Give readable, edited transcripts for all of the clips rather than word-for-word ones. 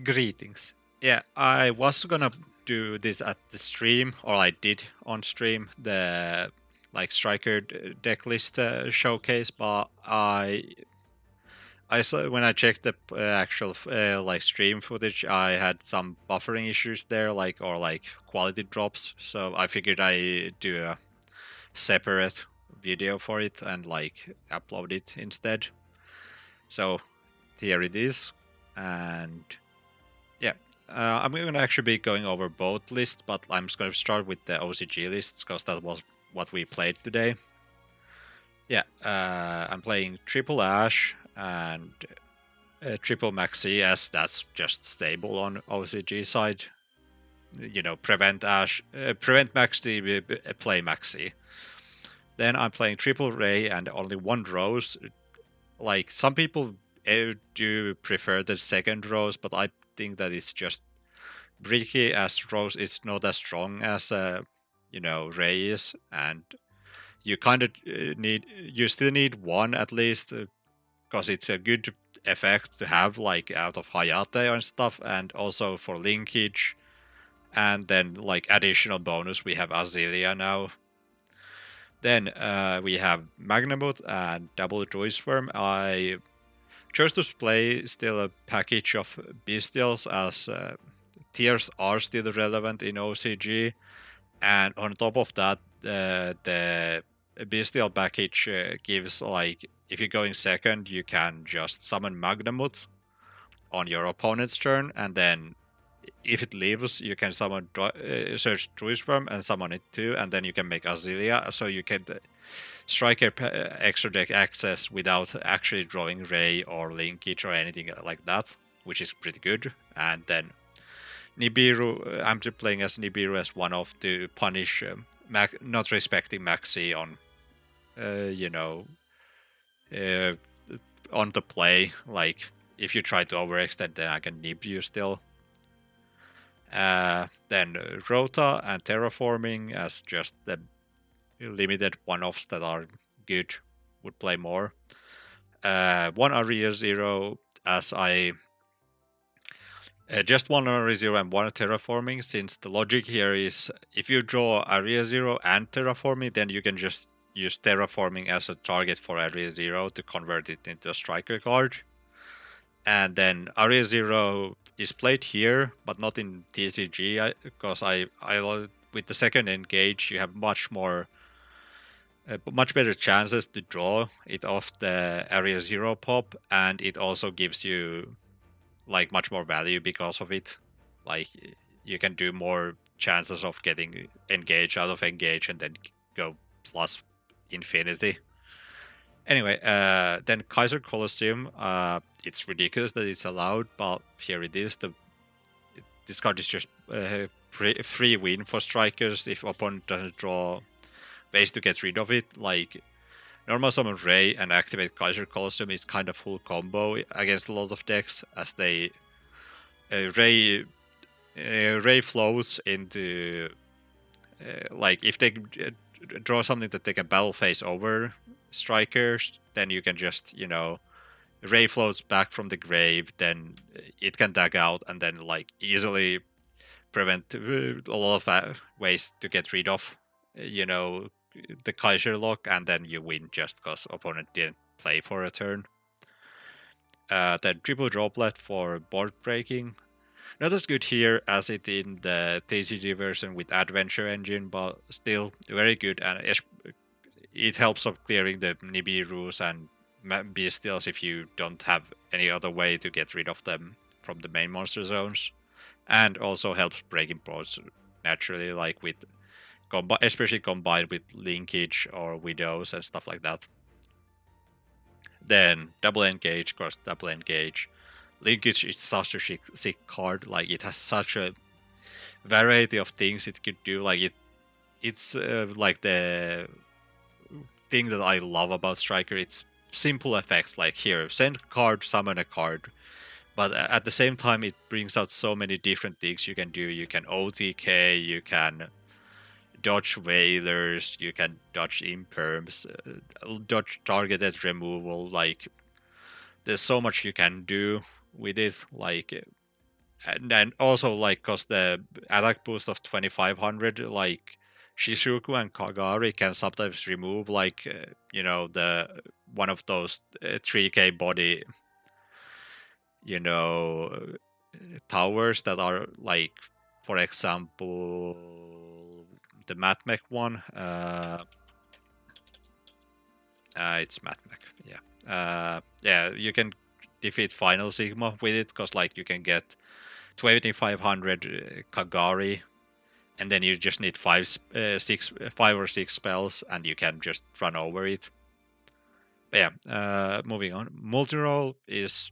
Greetings. Yeah, I was gonna do this at the stream, or I did on stream, the like striker deck list showcase, but I saw when I checked the actual like stream footage, I had some buffering issues there, like quality drops. So I figured I do a separate video for it and like upload it instead. So here it is, and yeah, I'm going to actually be going over both lists, but I'm just going to start with the OCG lists because that was what we played today. Yeah, I'm playing Triple Ash and Triple Maxi, as that's just stable on OCG side. You know, prevent Maxi, play Maxi. Then I'm playing Triple Ray and only one Rose. Like some people do prefer the second Rose, but I think that it's just Bricky as Rose is not as strong as Ray is, and you kind of you still need one at least because it's a good effect to have like out of Hayate and stuff, and also for linkage, and then like additional bonus we have Azealia now. Then we have Magnamut and Double Choice Worm. I chose to play still a package of Bestials as tiers are still relevant in OCG. And on top of that, the bestial package gives like if you're going second, you can just summon Magnamut on your opponent's turn, and then if it leaves, you can summon search Druisworm and summon it too, and then you can make Azealia, so you can striker extra deck access without actually drawing Ray or Linkage or anything like that, which is pretty good. And then Nibiru, I'm playing as Nibiru as one off to punish not respecting Maxi on, you know, uh, on the play. Like, if you try to overextend, then I can nib you still. Then Rota and Terraforming as just the limited one-offs that are good, would play more. One Area Zero as I just one Area Zero and one Terraforming, since the logic here is if you draw Area Zero and Terraforming, then you can just use Terraforming as a target for Area Zero to convert it into a striker card. And then Area Zero is played here, but not in TCG, because I with the second engage, you have much better chances to draw it off the Area Zero pop, and it also gives you like much more value because of it. Like you can do more chances of getting engage out of engage and then go plus infinity. Anyway, then Kaiser Colosseum. It's ridiculous that it's allowed, but here it is. This card is just free win for strikers if opponent doesn't draw ways to get rid of it. Like normal summon Ray and activate Kaiser Colosseum is kind of full combo against a lot of decks, as they Ray floats into like if they draw something that they can battle phase over strikers, then you can just Ray floats back from the grave, then it can tag out and then like easily prevent a lot of ways to get rid of the Kaiser lock, and then you win just because opponent didn't play for a turn. Then triple droplet for board breaking. Not as good here as it in the TCG version with Adventure Engine, but still very good, and it helps of clearing the Nibirus and Bestials if you don't have any other way to get rid of them from the main monster zones, and also helps breaking boards naturally, like with especially combined with linkage or widows and stuff like that. Then double engage, of course, double engage. Linkage is such a sick card. Like it has such a variety of things it could do. Like it's like the thing that I love about Striker. It's simple effects. Like here, send card, summon a card. But at the same time, it brings out so many different things you can do. You can OTK, you can dodge whalers, you can dodge imperms, dodge targeted removal. Like there's so much you can do with it. Like And then also like cause the attack boost of 2500, like Shizuku and Kagari can sometimes remove like the one of those 3k body you know towers that are like, for example, the Matmech one. It's Matmech, yeah. Yeah, you can defeat Final Sigma with it because like you can get 2500 Kagari, and then you just need five or six spells, and you can just run over it. But yeah, moving on. Multi-roll is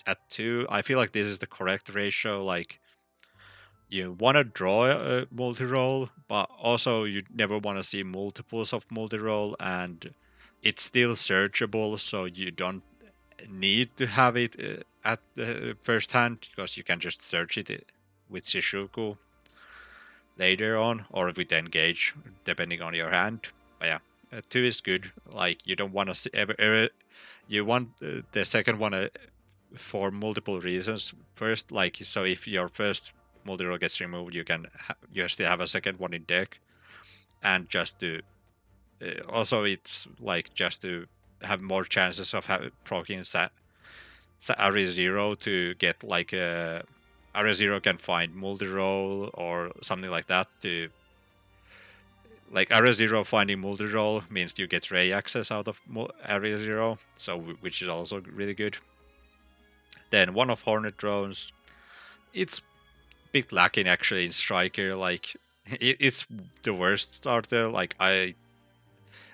at 2. I feel like this is the correct ratio. Like, you want to draw a multi-roll, but also you never want to see multiples of multi-roll, and it's still searchable, so you don't need to have it at the first hand, because you can just search it with Shishuku later on, or with Engage, depending on your hand. But yeah, 2 is good. Like, you don't want to see ever you want the second one for multiple reasons. First, like, so if your first multi-roll gets removed, you still have a second one in deck, and just to also it's like just to have more chances of proccing Ari Zero to get like Ari Zero can find multi-roll or something like that. To like, Area Zero finding multi-roll means you get ray access out of Area Zero, so which is also really good. Then one of Hornet drones, it's a bit lacking actually in Striker. Like, it's the worst starter. Like, I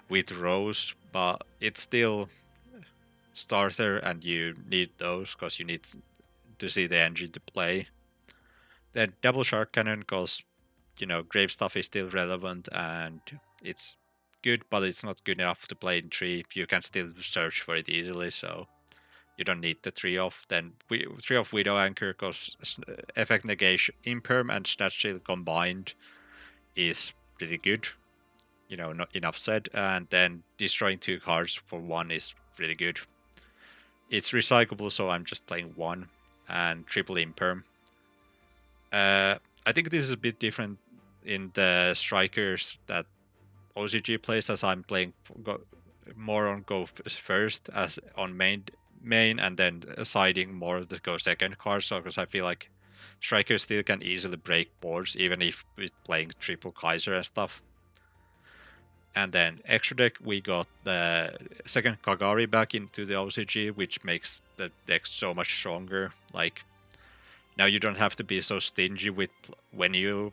with Rose, but it's still starter, and you need those because you need to see the engine to play. Then double shark cannon, because grave stuff is still relevant, and it's good, but it's not good enough to play in 3. You can still search for it easily, so you don't need the 3 off. Then 3 of Widow Anchor, because effect negation, imperm, and snatch shield combined is pretty good. Not enough said. And then destroying 2 cards for 1 is really good. It's recyclable, so I'm just playing 1, and triple imperm. I think this is a bit different in the strikers that OCG plays, as I'm playing more on go first as on main, and then siding more to go second card. So because I feel like strikers still can easily break boards, even if we're playing triple Kaiser and stuff. And then extra deck, we got the second Kagari back into the OCG, which makes the deck so much stronger. Like, now you don't have to be so stingy with when you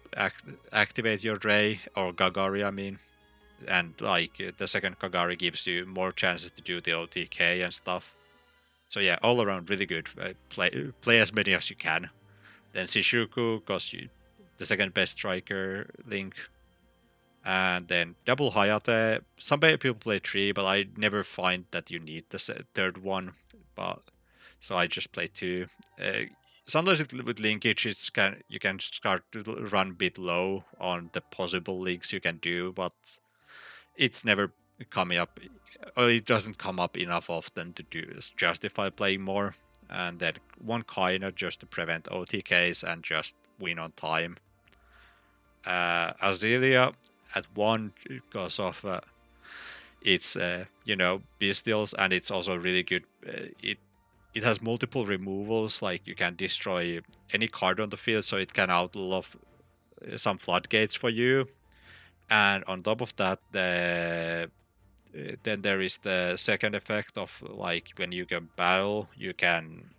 activate your Ray, or Kagari, I mean. And like, the second Kagari gives you more chances to do the OTK and stuff. So yeah, all around really good. Play as many as you can. Then Shishuku, because the second best striker link. And then double Hayate. Some people play 3, but I never find that you need the third one. But so I just play 2. Sometimes with linkage, you can start to run a bit low on the possible links you can do, but it's never coming up, or it doesn't come up enough often to justify playing more. And then one Kaina just to prevent OTKs and just win on time. Azealia at 1 because of its bestials, and it's also really good. It has multiple removals, like you can destroy any card on the field, so it can outlaw some floodgates for you. And on top of that, then there is the second effect of, like, when you can battle, you can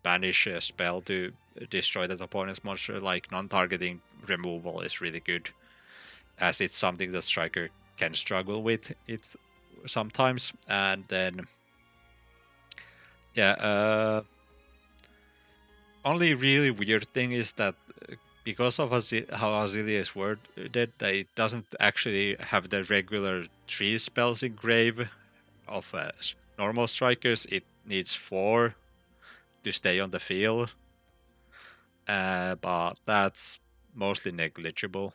banish a spell to destroy that opponent's monster. Like, non-targeting removal is really good, as it's something that striker can struggle with it sometimes. And then only really weird thing is that because of how Azealia is worded, it doesn't actually have the regular 3 spells in grave of normal strikers. It needs 4 to stay on the field, but that's mostly negligible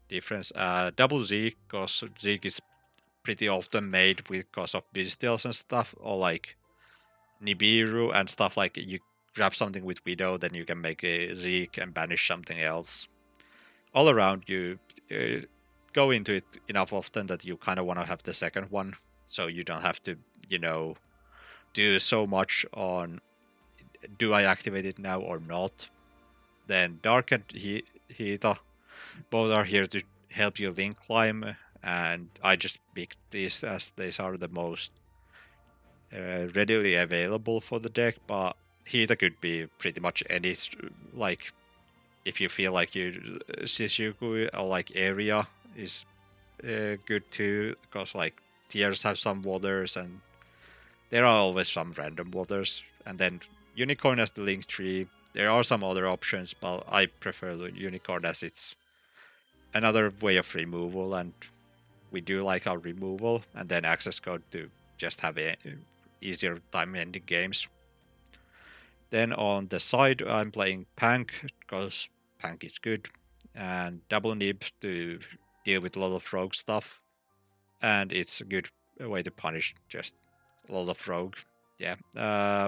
difference. Double Zeke, because Zeke is pretty often made because of bestials and stuff, or like Nibiru and stuff. Like, you grab something with Widow, then you can make a Zeke and banish something else. All around, you go into it enough often that you kind of want to have the second one, so you don't have to, do so much on do I activate it now or not. Then Dark and Hita both are here to help you link climb, and I just picked these as these are the most readily available for the deck, but Hita could be pretty much any, like, if you feel like you Shizuku or like area is good too, because like tiers have some waters and there are always some random waters, and then Unicorn has the link tree. There are some other options, but I prefer the Unicorn as it's another way of removal, and we do like our removal, and then access code to just have a easier time ending games. Then on the side, I'm playing Pank because Pank is good, and Double Nib to deal with a lot of rogue stuff, and it's a good way to punish just a lot of rogue. Yeah,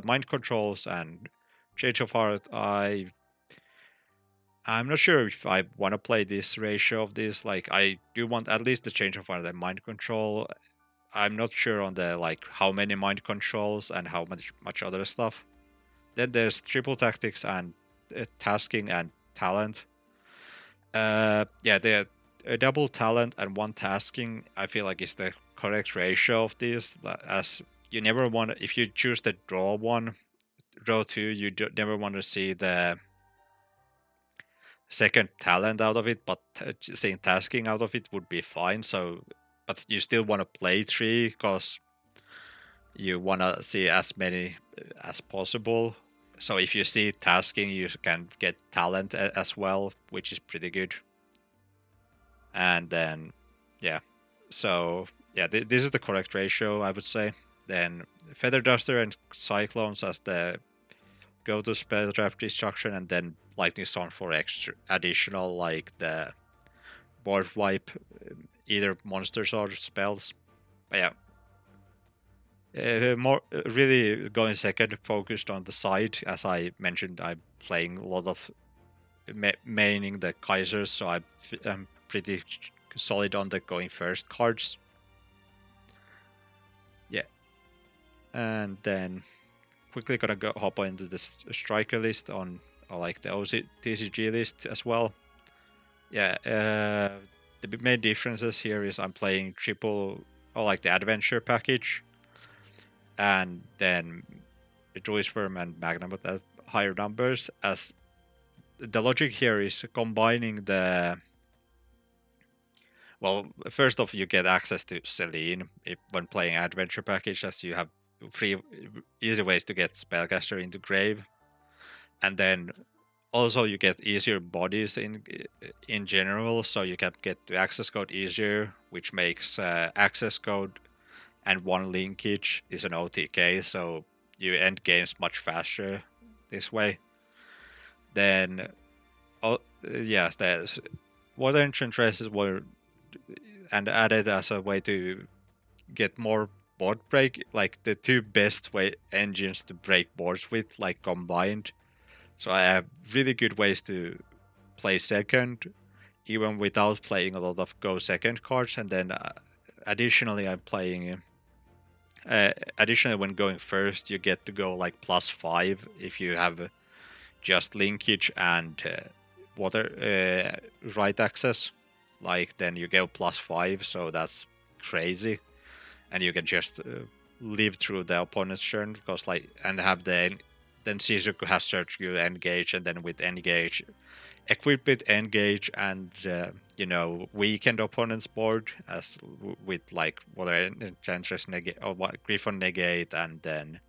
mind controls and change of heart. I'm not sure if I want to play this ratio of this. Like, I do want at least the change of heart and mind control. I'm not sure on the like how many mind controls and how much other stuff. Then there's triple tactics and tasking and talent. Yeah, the double talent and one tasking, I feel like is the correct ratio of this. As you never want, if you choose the draw two, you never want to see the second talent out of it, but seeing tasking out of it would be fine. So, but you still want to play three because you want to see as many as possible. So if you see tasking, you can get talent as well, which is pretty good. And then, yeah. So, yeah, this is the correct ratio, I would say. Then Feather Duster and Cyclones as the go-to spell trap destruction, and then Lightning Storm for extra additional, like the board wipe, either monsters or spells. But yeah, more really going second, focused on the side. As I mentioned, I'm playing a lot of maining the Kaisers, so I'm pretty solid on the going first cards. Yeah, and then quickly gonna hop into the striker list on like the TCG list as well. Yeah, the main differences here is I'm playing triple or like the adventure package, and then Druid's Worm and Magnum at higher numbers. As the logic here is combining the, well, first off, you get access to Selene when playing adventure package, as you have free easy ways to get spellcaster into grave, and then also you get easier bodies in general, so you can get the access code easier, which makes access code and one linkage is an OTK, so you end games much faster this way. Then, yes, there's Water Entrance Races were and added as a way to get more board break, like the two best engines to break boards with, like combined. So I have really good ways to play second, even without playing a lot of go second cards. And then additionally, I'm playing. Additionally, when going first, you get to go like +5 if you have just linkage and water right access. Like then you go +5, so that's crazy, and you can just live through the opponent's turn because like and have then Shizuku has search you engage, and then with engage equip with engage and weakened opponent's board as with like Water Enchantress negate or Gryphon negate, and then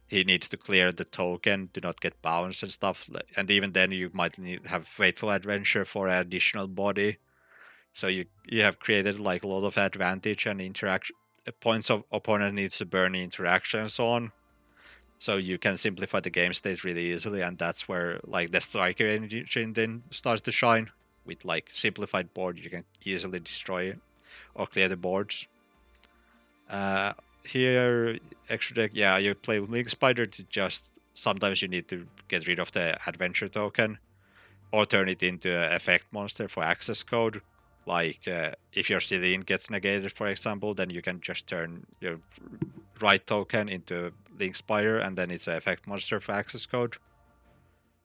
he needs to clear the token to not get bounced and stuff. And even then, you might have Fateful Adventure for an additional body. So you have created like a lot of advantage and interaction points of opponent needs to burn interactions on. So you can simplify the game state really easily, and that's where like the striker engine then starts to shine. With like simplified board, you can easily destroy or clear the boards. Here, extra deck, yeah, you play Link Spider to just sometimes you need to get rid of the adventure token or turn it into an effect monster for access code. Like if your Celine gets negated, for example, then you can just turn your right token into Link Spire, and then it's an effect monster for access code.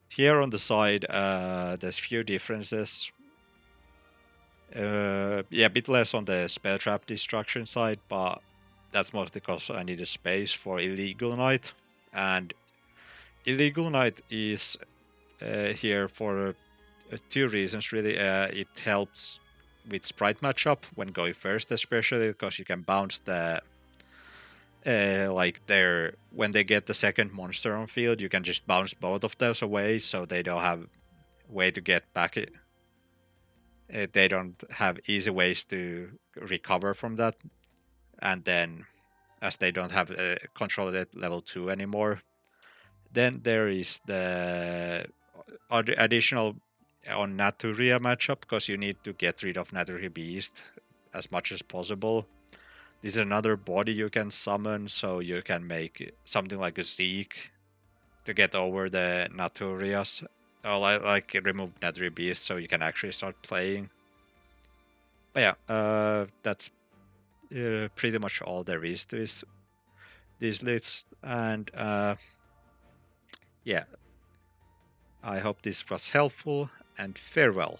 Here on the side, there's few differences. Yeah, a bit less on the spell trap destruction side, but that's mostly because I need a space for Illegal Knight, and Illegal Knight is here for two reasons really. It helps with sprite matchup when going first, especially because you can bounce the like their when they get the second monster on field, you can just bounce both of those away, so they don't have way to get back it. They don't have easy ways to recover from that, and then as they don't have control at level 2 anymore, then there is the additional on Naturia matchup, because you need to get rid of Naturia Beast as much as possible. This is another body you can summon, so you can make something like a Zeke to get over the Naturias, or like remove Naturia Beast so you can actually start playing. But yeah, that's pretty much all there is to this list, and yeah, I hope this was helpful, and farewell.